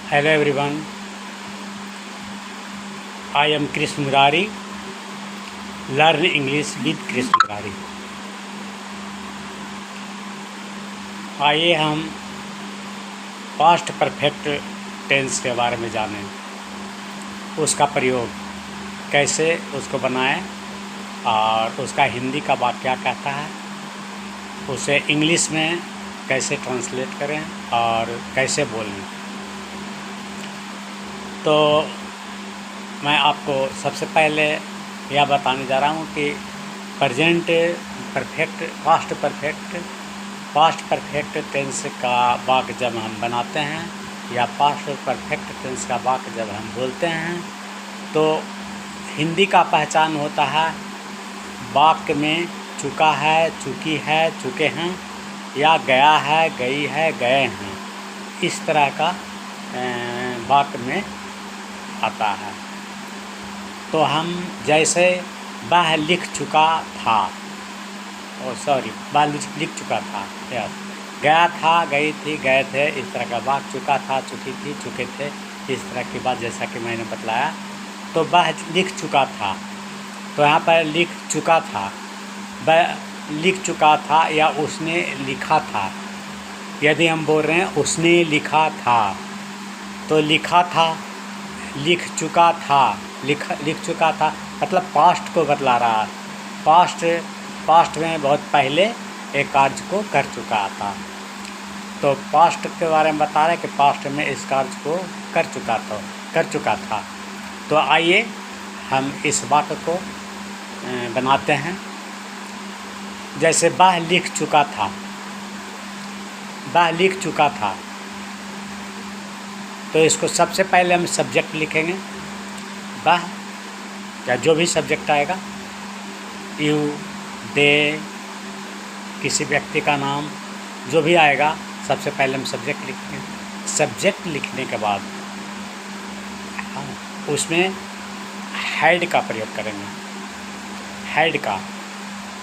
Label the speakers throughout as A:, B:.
A: Hello everyone, I am Krish Murari. Learn English with Krish Murari. आइए हम past perfect tense के बारे में जानें, उसका प्रयोग कैसे उसको बनाएं और उसका हिंदी का वाक्य क्या कहता है, उसे इंग्लिश में कैसे ट्रांसलेट करें और कैसे बोलें। तो मैं आपको सबसे पहले यह बताने जा रहा हूँ कि present perfect past perfect tense का वाक्य जब हम बनाते हैं या पास्ट परफेक्ट टेंस का वाक्य जब हम बोलते हैं तो हिंदी का पहचान होता है वाक्य में चुका है, चुकी है, चुके हैं या गया है, गई है, गए हैं, इस तरह का वाक्य में आता है। तो हम जैसे वह लिख चुका था, वह लिख चुका था, यस, गया था, गई थी, गए थे, इस तरह का वाक्य चुका था, चुकी थी, चुके थे, इस तरह की बात जैसा कि मैंने बतलाया। तो वह लिख चुका था, तो यहाँ पर लिख चुका था, वह लिख चुका था या उसने लिखा था। यदि हम बोल रहे हैं उसने लिखा था, तो लिखा था, लिख चुका था, लिख चुका था मतलब पास्ट को बतला रहा है। पास्ट में बहुत पहले एक कार्य को कर चुका था, तो पास्ट के बारे में बता रहे हैं कि पास्ट में इस कार्य को कर चुका था। तो आइए हम इस वाक्य को बनाते हैं। जैसे वह लिख चुका था, वह लिख चुका था, तो इसको सबसे पहले हम सब्जेक्ट लिखेंगे, वह या जो भी सब्जेक्ट आएगा, यू, दे, किसी व्यक्ति का नाम, जो भी आएगा सबसे पहले हम सब्जेक्ट लिखेंगे। सब्जेक्ट लिखने के बाद उसमें हैड का प्रयोग करेंगे, हैड का,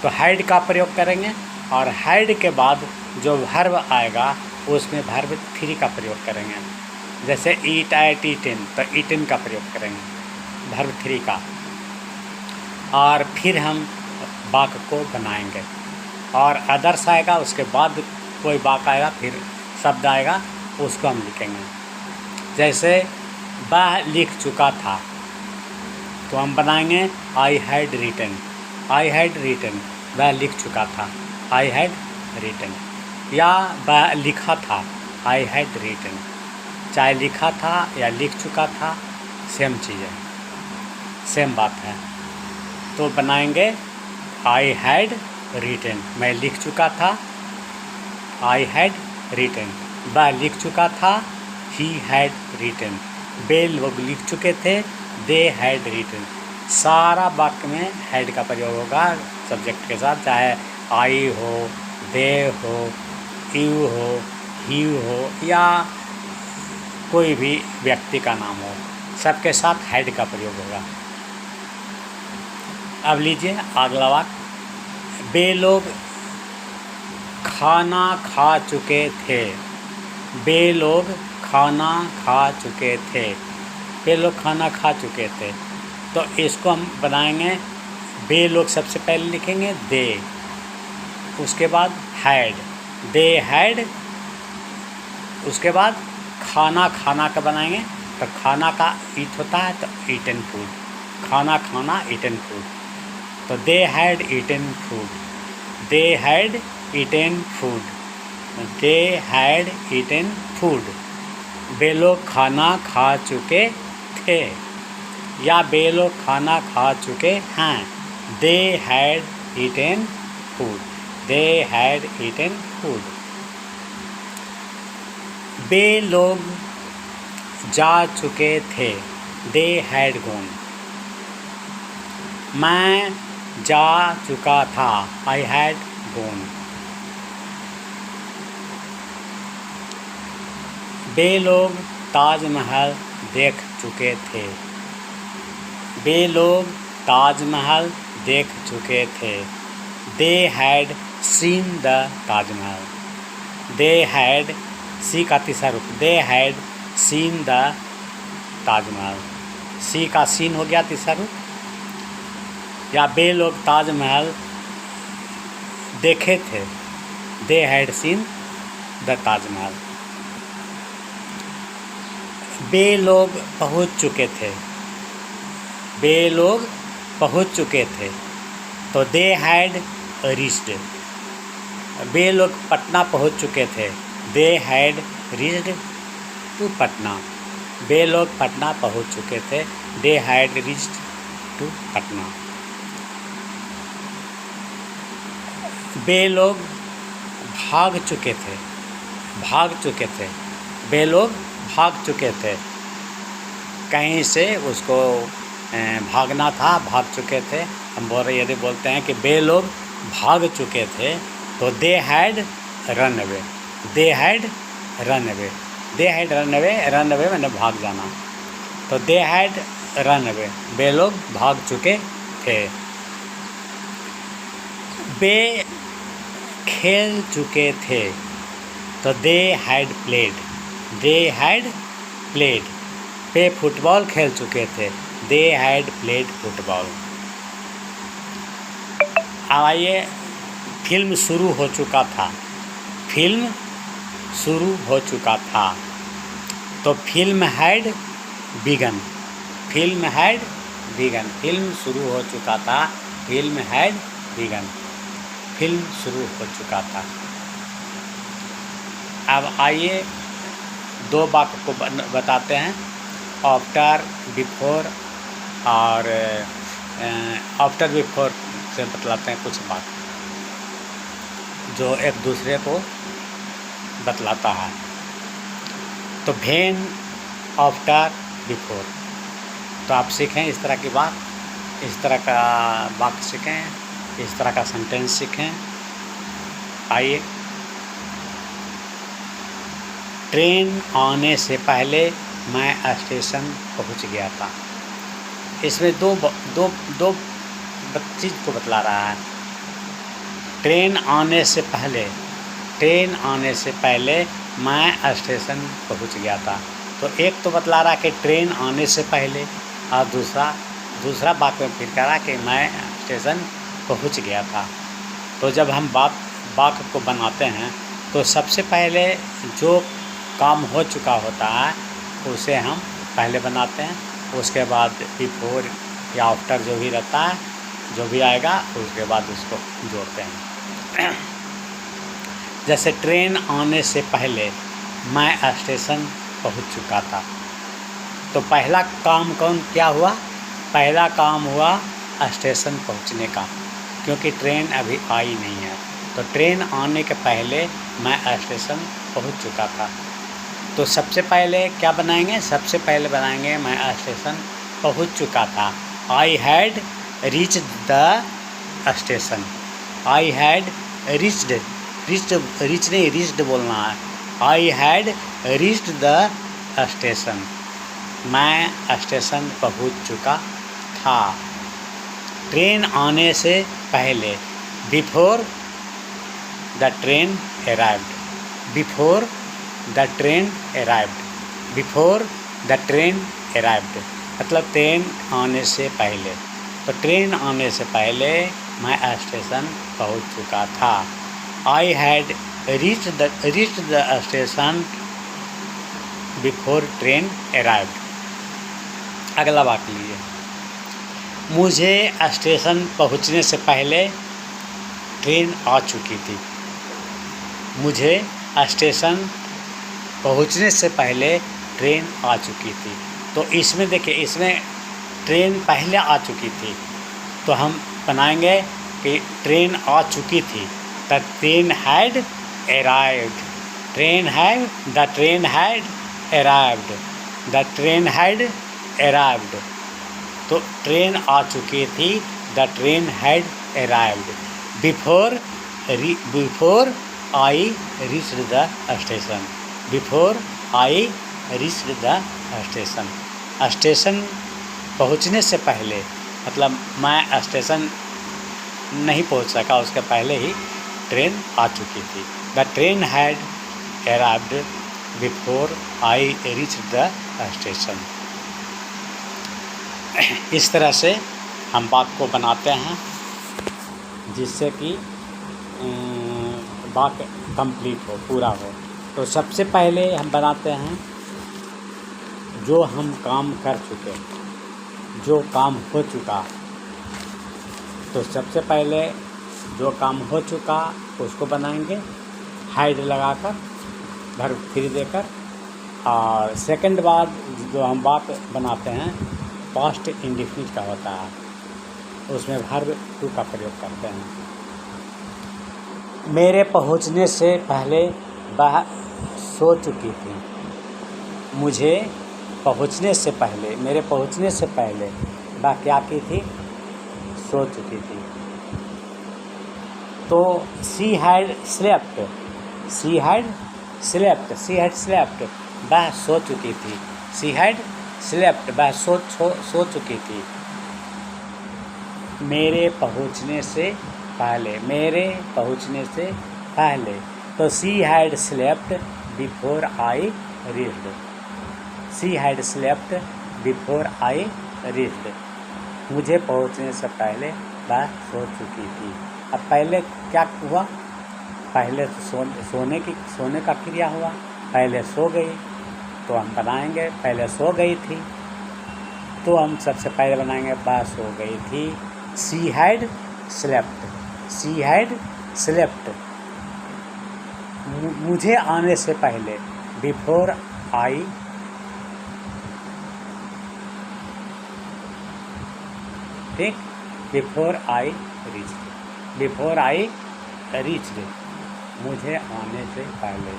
A: तो हैड का प्रयोग करेंगे और हैड के बाद जो वर्ब आएगा उसमें वर्ब 3 का प्रयोग करेंगे। जैसे ईट, एट, ईटन, तो ईटन का प्रयोग करेंगे वर्ब 3 का, और फिर हम वाक्य को बनाएंगे। और अदर्स आएगा, उसके बाद कोई वाक्य आएगा, फिर शब्द आएगा, उसको हम लिखेंगे। जैसे वह लिख चुका था, तो हम बनाएंगे I had written, I had written, वह लिख चुका था, आई हैड रिटन। या वह लिखा था, आई हैड रिटन, चाहे लिखा था या लिख चुका था, सेम चीज़ है, सेम बात है। तो बनाएंगे आई हैड रिटन, मैं लिख चुका था, आई हैड रिटन, वह लिख चुका था, ही हैड रिटन, वे लोग लिख चुके थे, दे हैड रिटन। सारा वाक्य में हैड का प्रयोग होगा सब्जेक्ट के साथ, चाहे आई हो, दे हो, यू हो, ही हो या कोई भी व्यक्ति का नाम हो, सबके साथ हैड का प्रयोग होगा। अब लीजिए अगला वाक्य, वे लोग खाना खा चुके थे, वे लोग खाना खा चुके थे, वे लोग खाना खा चुके थे। तो इसको हम बनाएंगे, वे लोग सबसे पहले लिखेंगे दे, उसके बाद हैड, दे हैड, उसके बाद खाना का बनाएंगे, तो खाना का ईट होता है, तो ईटन फूड, खाना ईटन फूड, तो they had eaten food, they had eaten food, they had eaten food, वे लोग खाना खा चुके थे या वे लोग खाना खा चुके हैं, they had eaten food, they had eaten food. वे लोग जा चुके थे, दे हैड गॉन, मैं जा चुका था, आई हैड गॉन। वे लोग ताजमहल देख चुके थे, वे लोग ताजमहल देख चुके थे, they had seen the Taj Mahal, they had, see का तीसरा रूप, they had seen the Taj Mahal. See का सीन हो गया तीसरा रूप। या वे लोग ताजमहल देखे थे, they had seen the Taj Mahal. वे लोग पहुंच चुके थे, वे लोग पहुंच चुके थे, तो दे हैड रीच्ड। वे लोग पटना पहुंच चुके थे, they had reached to Patna. वे लोग पटना पहुंच चुके थे, they had reached to Patna. वे लोग भाग चुके थे, भाग चुके थे, वे लोग भाग चुके थे, कहीं से उसको भागना था, भाग चुके थे। हम यदि बोलते हैं कि वे लोग भाग चुके थे, तो they had run away, they had run away, they had run away, run away मैंने भाग जाना, तो दे हैड रन अवे, वे लोग भाग चुके थे। वे खेल चुके थे, तो they had played, they had played. Way football खेल चुके थे, दे हैड प्लेड फुटबॉल। अब आइए, फिल्म शुरू हो चुका था, फिल्म शुरू हो चुका था, तो film had begin, film had begin. Film शुरू हो चुका था, फिल्म हैड बिगन, फिल्म शुरू हो चुका था। अब आइए दो वाक्य को बताते हैं, आफ्टर बिफोर और आफ्टर बिफोर से बतलाते हैं कुछ बात जो एक दूसरे को बतलाता है। तो व्हेन, आफ्टर, बिफोर, तो आप सीखें इस तरह की बात, इस तरह का वाक्य सीखें, इस तरह का सेंटेंस सीखें। आइए, ट्रेन आने से पहले मैं स्टेशन पहुंच गया था। इसमें दो चीज़ को बतला रहा है। ट्रेन आने से पहले, ट्रेन आने से पहले मैं स्टेशन पहुंच गया था। तो एक तो बतला रहा कि ट्रेन आने से पहले, और दूसरा बात में फिर कह रहा कि मैं स्टेशन पहुंच गया था। तो जब हम वाक्य को बनाते हैं तो सबसे पहले जो काम हो चुका होता है उसे हम पहले बनाते हैं, उसके बाद बिफोर या आफ्टर जो भी रहता है, जो भी आएगा उसके बाद उसको जोड़ते हैं। जैसे ट्रेन आने से पहले मैं स्टेशन पहुंच चुका था, तो पहला काम क्या हुआ? पहला काम हुआ स्टेशन पहुंचने का, क्योंकि ट्रेन अभी आई नहीं है। तो ट्रेन आने के पहले मैं स्टेशन पहुंच चुका था। तो सबसे पहले क्या बनाएंगे? सबसे पहले बनाएंगे मैं स्टेशन पहुंच चुका था। I had reached the station, I had reached, reach नहीं रीच्ड बोलना है। आई हैड रीच्ड द स्टेशन, मैं स्टेशन पहुंच चुका था। ट्रेन आने से पहले, before the train arrived, before the train arrived, before the train arrived, मतलब ट्रेन आने से पहले। तो ट्रेन आने से पहले मैं स्टेशन पहुंच चुका था। I had reached the station before train arrived. अगला वाक्य लीजिए, मुझे स्टेशन पहुंचने से पहले ट्रेन आ चुकी थी। मुझे स्टेशन पहुंचने से पहले ट्रेन आ चुकी थी। तो इसमें देखिए, इसमें ट्रेन पहले आ चुकी थी, तो हम बनाएंगे कि ट्रेन आ चुकी थी, the train had arrived, train had, the train had arrived, the train had arrived. तो ट्रेन आ चुकी थी, the train had arrived before I reached the station, before I reached the station. Station पहुंचने से पहले, मतलब मैं स्टेशन नहीं पहुंच सका, उसके पहले ही ट्रेन आ चुकी थी। The train had arrived before I reach the station. इस तरह से हम बात को बनाते हैं जिससे कि वाक्य कंप्लीट हो, पूरा हो। तो सबसे पहले हम बनाते हैं जो हम काम कर चुके, जो काम हो चुका। तो सबसे पहले जो काम हो चुका उसको बनाएंगे हाइड लगाकर, वर्ब फ्री देकर। और सेकंड बाद जो हम बात बनाते हैं पास्ट इंडेफिनिट का होता है, उसमें वर्ब टू का प्रयोग करते हैं। मेरे पहुंचने से पहले वह सो चुकी थी। मुझे पहुंचने से पहले, मेरे पहुंचने से पहले वह क्या की थी? सो चुकी थी। तो she had slept, she had slept, she had slept, वह सो चुकी थी। शी हैड स्लेप्ट, वह सो चुकी थी। मेरे पहुंचने से पहले, मेरे पहुंचने से पहले। तो she had slept before I reached, she had slept before I reached. मुझे पहुंचने से पहले वह सो चुकी थी। अब पहले क्या हुआ? पहले सोने का क्रिया हुआ, पहले सो गई। तो हम बनाएंगे पहले सो गई थी। तो हम सबसे पहले बनाएंगे वह सो गई थी। She had slept, she had slept. मुझे आने से पहले, बिफोर आई, ठीक, before I reached, before I reached, मुझे आने से पहले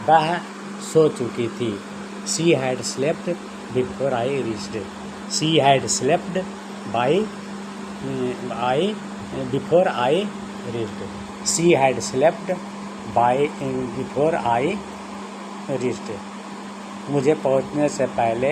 A: वह सो चुकी थी। She had slept before I reached, she had slept by I before I reached, she had slept by before I reached. मुझे पहुंचने से पहले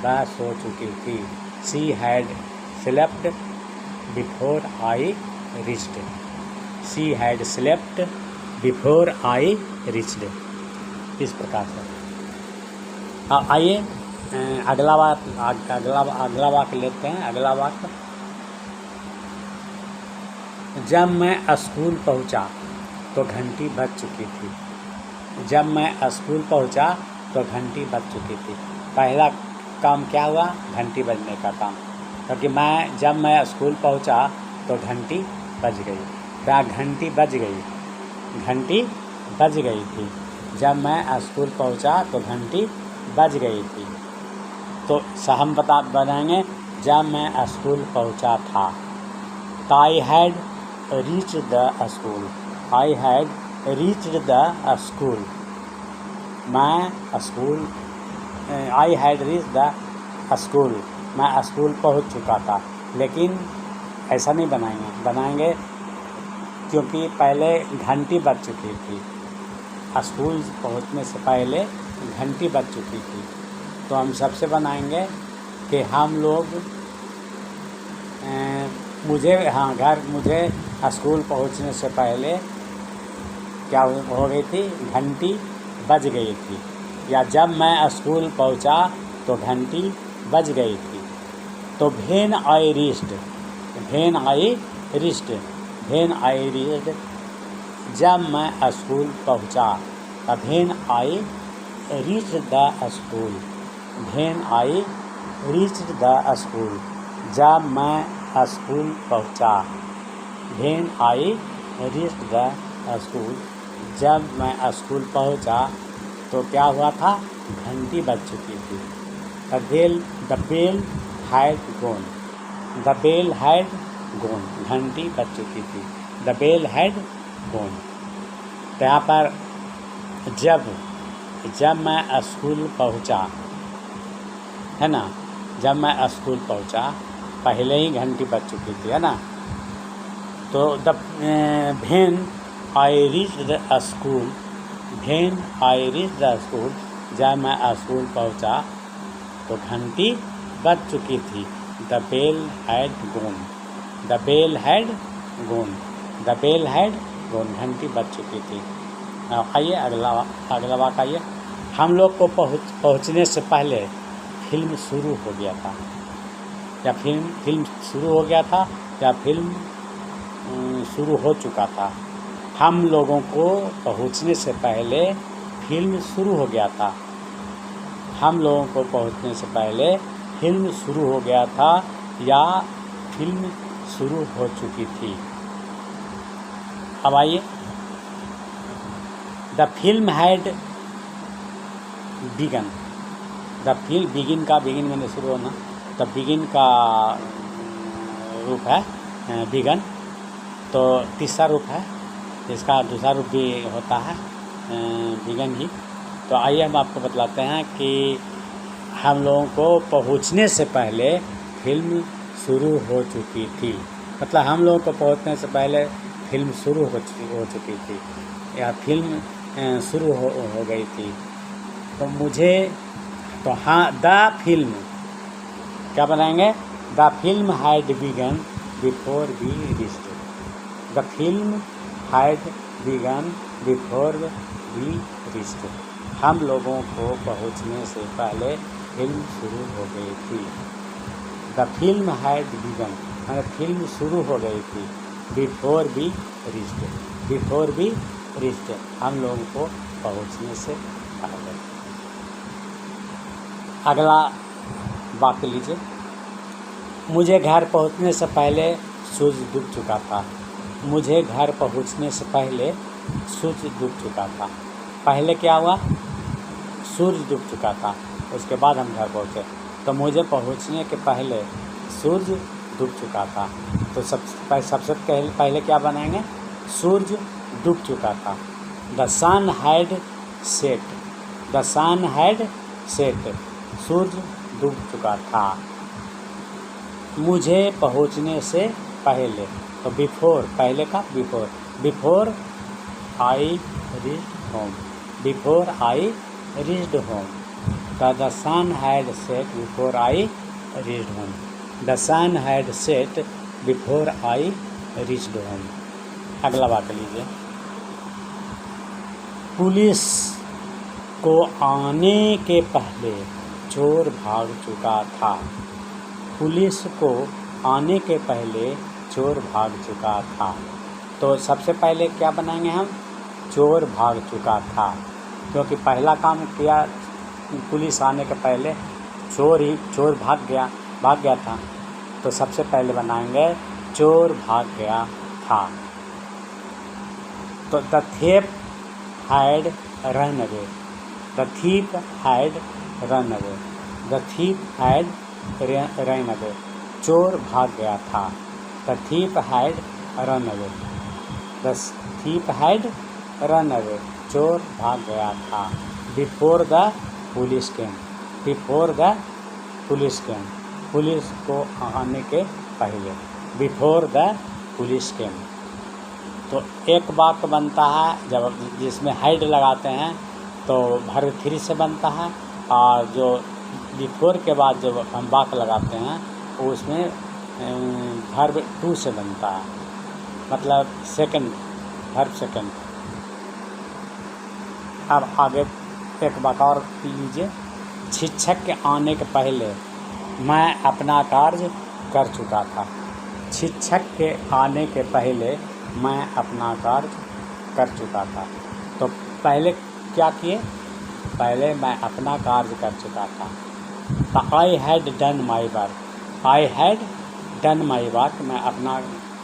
A: वह सो चुकी थी। She had slept before I reached, she had slept before I reached. इस प्रकार से आइए अगला वाक्य लेते हैं। अगला वाक्य, जब मैं स्कूल पहुंचा तो घंटी बज चुकी थी। जब मैं स्कूल पहुंचा तो घंटी बज चुकी थी। पहला काम क्या हुआ? घंटी बजने का काम। क्योंकि जब मैं स्कूल पहुंचा तो घंटी बज गई। क्या घंटी बज गई? घंटी बज गई थी। जब मैं स्कूल पहुंचा तो घंटी बज गई थी। तो हम बनाएंगे जब मैं स्कूल पहुंचा था। I had reached the school, I had reached the school. मैं school, I had reached the school, मैं स्कूल पहुंच चुका था। लेकिन ऐसा नहीं बनाएंगे क्योंकि पहले घंटी बज चुकी थी। स्कूल पहुंचने से पहले घंटी बज चुकी थी। तो हम सबसे बनाएंगे कि हम लोग मुझे स्कूल पहुंचने से पहले क्या हो गई थी? घंटी बज गई थी। या जब मैं स्कूल पहुंचा तो घंटी बज गई थी। तो when I reached, when I reached, when I reached, जब मैं स्कूल पहुंचा। When I reached the school, when I reached the school, जब मैं स्कूल पहुंचा। When I reached the school, जब मैं स्कूल पहुंचा तो क्या हुआ था? घंटी बज चुकी थी। The bell had gone, the bell had gone, घंटी बज चुकी थी। The bell had gone. तो यहाँ पर जब मैं स्कूल पहुंचा, है ना, जब मैं स्कूल पहुंचा पहले ही घंटी बज चुकी थी, है ना। तो when I reached the school, when I reached the school, जब मैं स्कूल पहुंचा तो घंटी बज चुकी थी। The bell had gone, the bell had gone, the bell had gone, घंटी बज चुकी थी। आइए अगला वाक्य आइए। हम लोग को पहुँचने से पहले फिल्म शुरू हो गया था, या फिल्म शुरू हो गया था, या फिल्म शुरू हो चुका था। हम लोगों को पहुँचने से पहले फिल्म शुरू हो गया था। हम लोगों को पहुँचने से पहले फिल्म शुरू हो गया था, या फिल्म शुरू हो चुकी थी। अब आइए, the film had begin. The film begin का, बिगिन मैंने शुरू होना, द बिगिन का रूप है बिगन, तो तीसरा रूप है, इसका दूसरा रूप भी होता है बिगन ही। तो आइए हम आपको बतलाते हैं कि हम लोगों को पहुंचने से पहले फिल्म शुरू हो चुकी थी। मतलब हम लोगों को पहुंचने से पहले फिल्म शुरू हो चुकी थी, या फिल्म शुरू हो गई थी। तो मुझे, तो हाँ, द फिल्म क्या बनाएंगे? The film had begun before we reached. The film had begun before we reached. हम लोगों को पहुंचने से पहले फिल्म शुरू हो गई थी। द फिल्म हैड बिगन, मतलब फिल्म शुरू हो गई थी। Before we reached, before we reached, हम लोगों को पहुंचने से पहले। अगला वाक्य लीजिए, मुझे घर पहुंचने से पहले सूरज डूब चुका था। मुझे घर पहुंचने से पहले सूरज डूब चुका था। पहले क्या हुआ? सूरज डूब चुका था, उसके बाद हम घर पहुंचे। तो मुझे पहुंचने के पहले सूरज डूब चुका था। तो सबसे पहले क्या बनाएंगे? सूरज डूब चुका था। The sun had set, the sun had set, सूरज डूब चुका था। मुझे पहुंचने से पहले, तो बिफोर, पहले का before, before I reached home, before I reached home. The sun had set before I reached home, the sun had set before I reached home. अगला वाक्य लीजिए, पुलिस को आने के पहले चोर भाग चुका था। पुलिस को आने के पहले चोर भाग चुका था। तो सबसे पहले क्या बनाएंगे हम? चोर भाग चुका था, क्योंकि पहला काम किया पुलिस आने के पहले चोर भाग गया था। तो सबसे पहले बनाएंगे चोर भाग गया था। तो the thief had run away, the thief had run away, the thief had run away, चोर भाग गया था। the thief had run away, the thief had run away, चोर भाग गया था। before the police came, before the police came, police को आने के पहले, before the police came। तो एक वाक्य बनता है जब जिसमें हाइड लगाते हैं तो वर्ब 3 से बनता है, और जो बिफोर के बाद जब हम वाक्य लगाते हैं तो उसमें वर्ब 2 से बनता है, मतलब सेकंड, वर्ब सेकंड। अब आगे एक वाक्य और लीजिए, शिक्षक के आने के पहले मैं अपना कार्य कर चुका था। शिक्षक के आने के पहले मैं अपना कार्य कर चुका था। तो पहले क्या किए? पहले मैं अपना कार्य कर चुका था। तो I had done my work, I had done my work, मैं अपना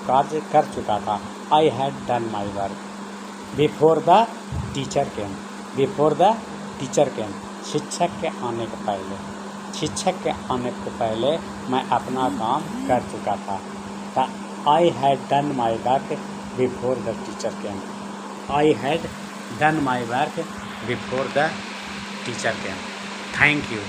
A: कार्य कर चुका था। I had done my work. Before the teacher came, before the teacher came, शिक्षक के आने के पहले, शिक्षक के आने के पहले मैं अपना काम कर चुका था। I had done my work before the teacher came. I had done my work before the teacher came. Thank you.